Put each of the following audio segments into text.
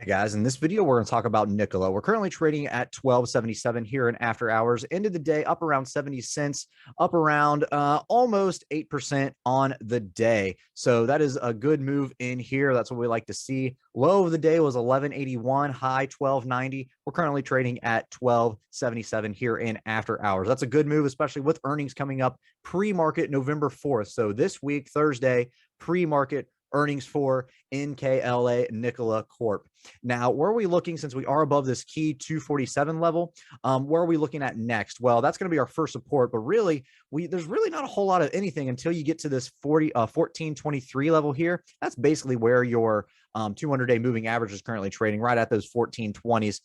Guys, in this video, we're going to talk about Nikola. We're currently trading at 12.77 here in after hours. End of the day, up around 70 cents, up around almost 8% on the day. So that is a good move in here. That's what we like to see. Low of the day was 11.81, high 12.90. We're currently trading at 12.77 here in after hours. That's a good move, especially with earnings coming up pre-market November 4th. So this week, Thursday, pre-market earnings for Nkla Nikola Corp. Now, where are we looking since we are above this key 247 level? Where are we looking at next? Well, that's going to be our first support, but really, there's really not a whole lot of anything until you get to this 1423 level here. That's basically where your 200-day moving average is currently trading, right at those 1420s.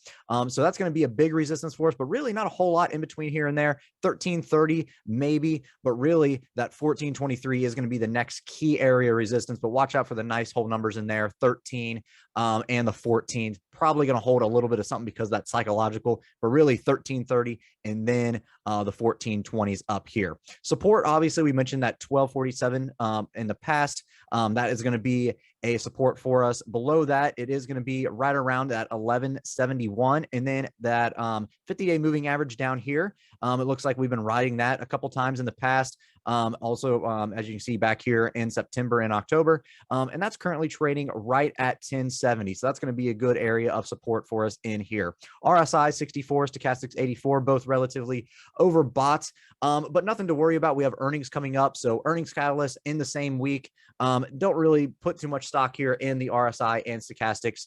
So that's going to be a big resistance for us, but really not a whole lot in between here and there. 1330 maybe, but really that 1423 is going to be the next key area resistance. But watch out for the nice whole numbers in there, 13 and the 14, probably going to hold a little bit of something because that's psychological, but really 1330 and then the 1420s up here. Support, obviously, we mentioned that 1247 in the past. That is going to be a support for us. Below that, it is going to be right around that 1171, and then that 50-day moving average down here. It looks like we've been riding that a couple times in the past. Also, as you can see back here in September and October, and that's currently trading right at 1070. So that's going to be a good area of support for us in here. RSI 64, Stochastics 84, both relatively overbought, but nothing to worry about. We have earnings coming up, so earnings catalyst in the same week. Don't really put too much stock here in the RSI and Stochastics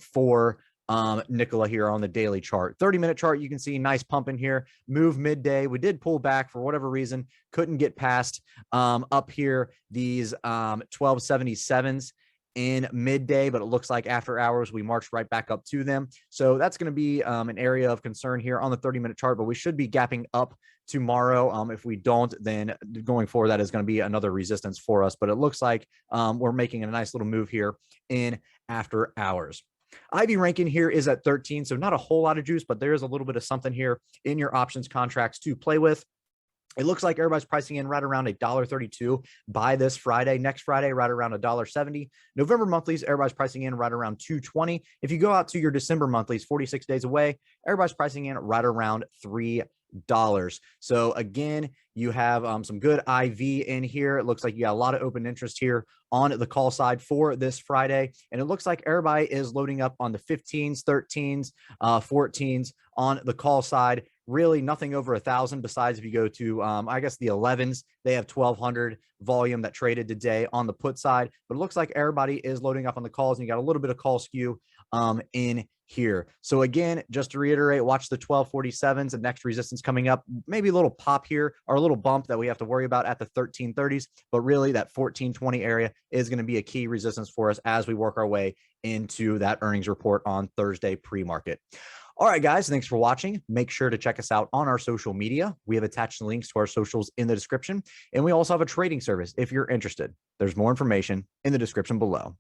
for Nikola here on the daily chart. 30-minute chart, you can see nice pump in here. Move midday. We did pull back for whatever reason. Couldn't get past up here these 1277s in midday, but it looks like after hours we marched right back up to them. So that's going to be an area of concern here on the 30-minute chart, but we should be gapping up tomorrow. If we don't, then going forward, that is going to be another resistance for us. But it looks like we're making a nice little move here in after hours. IV ranking here is at 13, so not a whole lot of juice, but there is a little bit of something here in your options contracts to play with. It looks like everybody's pricing in right around $1.32 by this Friday. Next Friday, right around $1.70. November monthlies, everybody's pricing in right around $2.20. If you go out to your December monthlies, 46 days away, everybody's pricing in right around $3. So again, you have some good IV in here. It looks like you got a lot of open interest here on the call side for this Friday. And it looks like everybody is loading up on the 15s, 13s, 14s on the call side. Really nothing over 1,000 besides if you go to, I guess, the 11s. They have 1,200 volume that traded today on the put side. But it looks like everybody is loading up on the calls, and you got a little bit of call skew in here. So again, just to reiterate, watch the 1247s, the next resistance coming up, maybe a little pop here or a little bump that we have to worry about at the 1330s, but really that 1420 area is going to be a key resistance for us as we work our way into that earnings report on Thursday pre-market. All right, guys, thanks for watching. Make sure to check us out on our social media. We have attached the links to our socials in the description, and we also have a trading service if you're interested. There's more information in the description below.